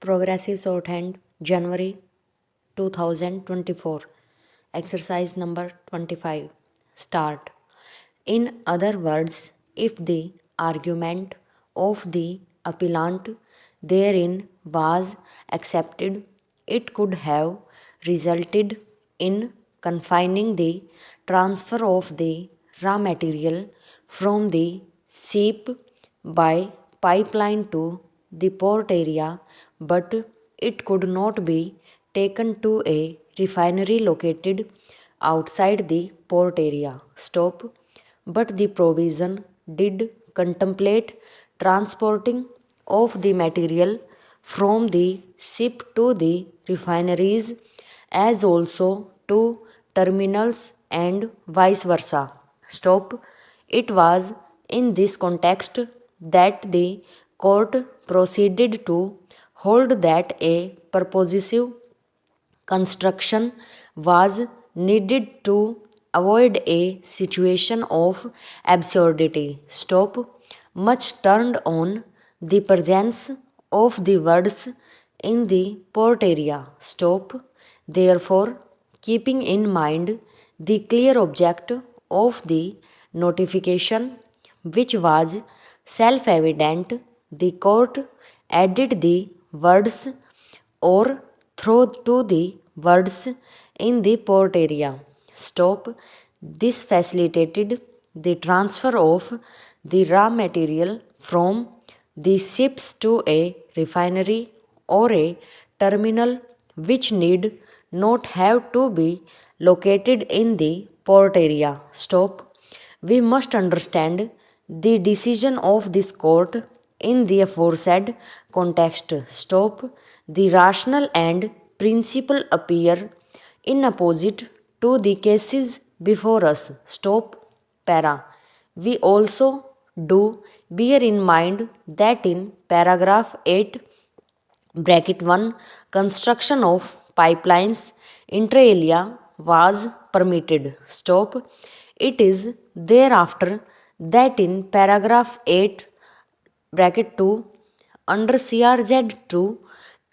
Progressive Shorthand, January 2024. Exercise number 25. Start. In other words, if the argument of the appellant therein was accepted, it could have resulted in confining the transfer of the raw material from the ship by pipeline to the port area, but it could not be taken to a refinery located outside the port area. Stop. But the provision did contemplate transporting of the material from the ship to the refineries as also to terminals and vice versa. Stop. It was in this context that the court proceeded to hold that a purposive construction was needed to avoid a situation of absurdity. Stop. Much turned on the presence of the words in the port area. Stop. Therefore, keeping in mind the clear object of the notification, which was self evident, the court added the words or throw to the words in the port area. Stop. This facilitated the transfer of the raw material from the ships to a refinery or a terminal which need not have to be located in the port area. Stop. We must understand the decision of this court in the aforesaid context. Stop. The rationale and principle appear in opposite to the cases before us. Stop. Para. We also do bear in mind that in paragraph 8 bracket 1 construction of pipelines inter alia was permitted. Stop. It is thereafter that in paragraph 8 bracket 2 under CRZ 2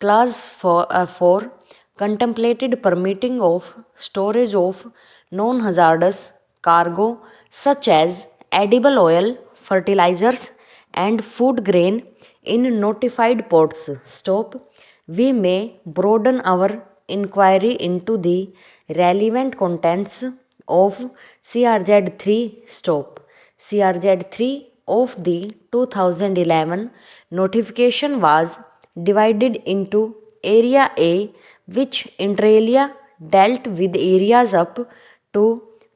clause 4 contemplated permitting of storage of non-hazardous cargo such as edible oil, fertilizers and food grain in notified ports. Stop. We may broaden our inquiry into the relevant contents of CRZ 3. Stop. CRZ 3 of the 2011 notification was divided into Area A, which inter alia dealt with areas up to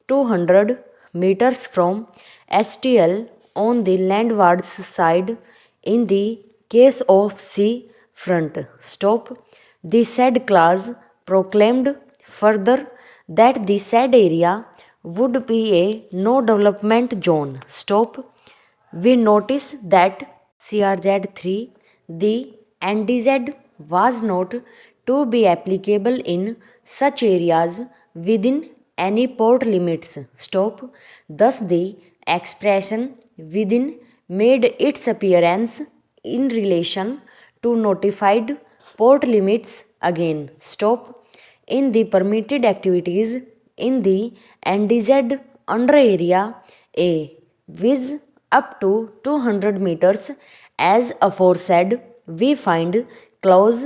200 meters from STL on the landward side in the case of sea front. Stop. The said clause proclaimed further that the said area would be a no development zone. Stop. We notice that CRZ 3, the NDZ was not to be applicable in such areas within any port limits. Stop. Thus, the expression within made its appearance in relation to notified port limits again. Stop. In the permitted activities in the NDZ under area A, viz up to 200 meters as aforesaid, we find clause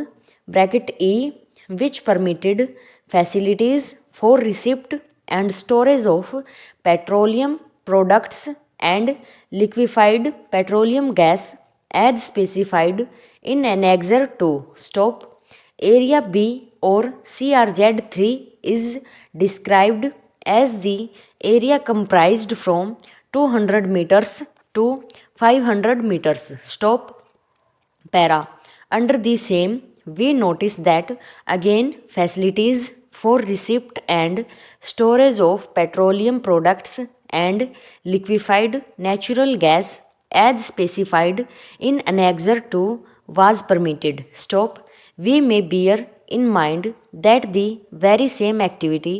bracket E, which permitted facilities for receipt and storage of petroleum products and liquefied petroleum gas as specified in Annexure 2. Stop. Area B or CRZ 3 is described as the area comprised from 200 meters to 500 meters. Stop. Para. Under the same, we notice that again facilities for receipt and storage of petroleum products and liquefied natural gas as specified in Annexure 2 was permitted. Stop. We may bear in mind that the very same activity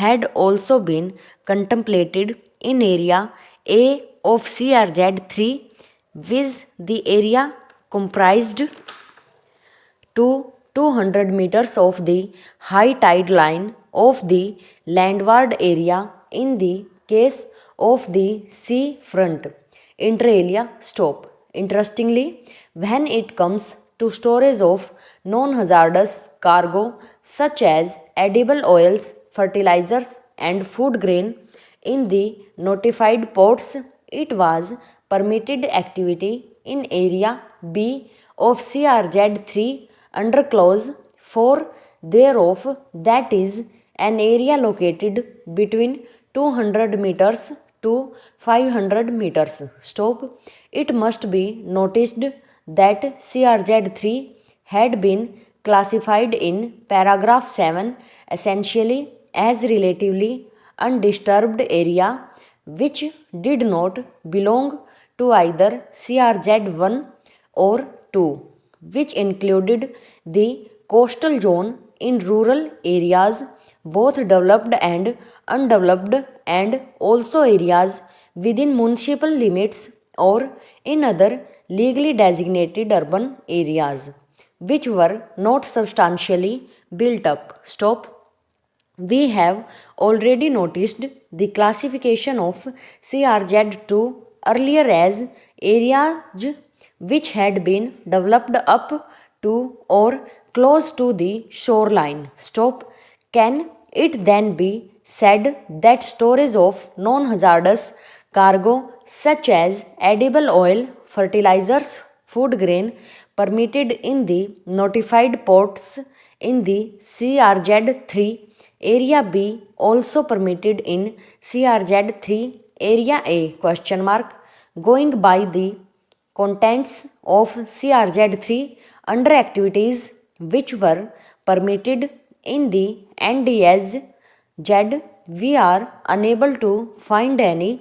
had also been contemplated in area A of CRZ 3, viz. the area comprised to 200 meters of the high tide line of the landward area in the case of the sea front. Inter alia stop. Interestingly, when it comes to storage of non-hazardous cargo such as edible oils, fertilizers and food grain in the notified ports, it was permitted activity in area B of CRZ 3 under clause 4 thereof, that is an area located between 200 meters to 500 meters. Stop. It must be noticed that CRZ 3 had been classified in paragraph 7 essentially as relatively undisturbed area, which did not belong to either CRZ 1 or 2, which included the coastal zone in rural areas, both developed and undeveloped, and also areas within municipal limits or in other legally designated urban areas, which were not substantially built up. Stop. We have already noticed the classification of CRZ2 earlier as areas which had been developed up to or close to the shoreline. Stop. Can it then be said that storage of non-hazardous cargo such as edible oil, fertilizers, food grain permitted in the notified ports in the CRZ 3 area B also permitted in CRZ 3 area A? Question mark. Going by the contents of CRZ 3 under activities which were permitted in the NDS Z, we are unable to find any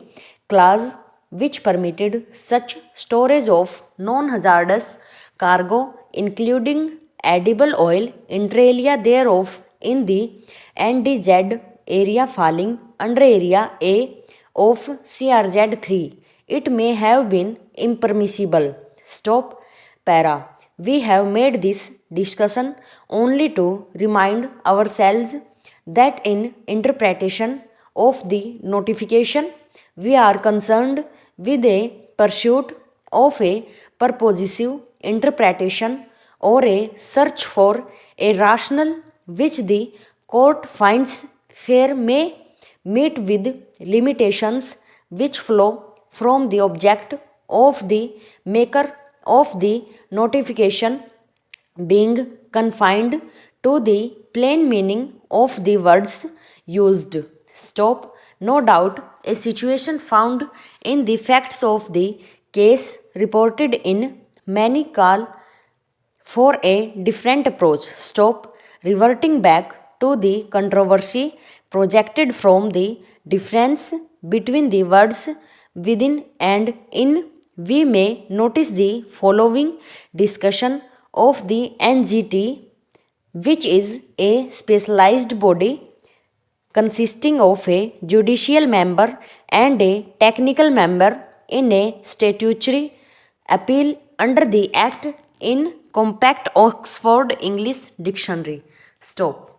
clause which permitted such storage of non-hazardous cargo including edible oil inter alia thereof in the NDZ area falling under area A of CRZ 3. It may have been impermissible. Stop. Para. We have made this discussion only to remind ourselves that in interpretation of the notification, we are concerned with a pursuit of a purposive interpretation or a search for a rationale which the court finds fair may meet with limitations which flow from the object of the maker of the notification being confined to the plain meaning of the words used. Stop. No doubt a situation found in the facts of the case reported in many call for a different approach. Stop. Reverting back to the controversy projected from the difference between the words within and in, we may notice the following discussion of the NGT, which is a specialized body consisting of a judicial member and a technical member in a statutory appeal under the Act in Compact Oxford English Dictionary. Stop.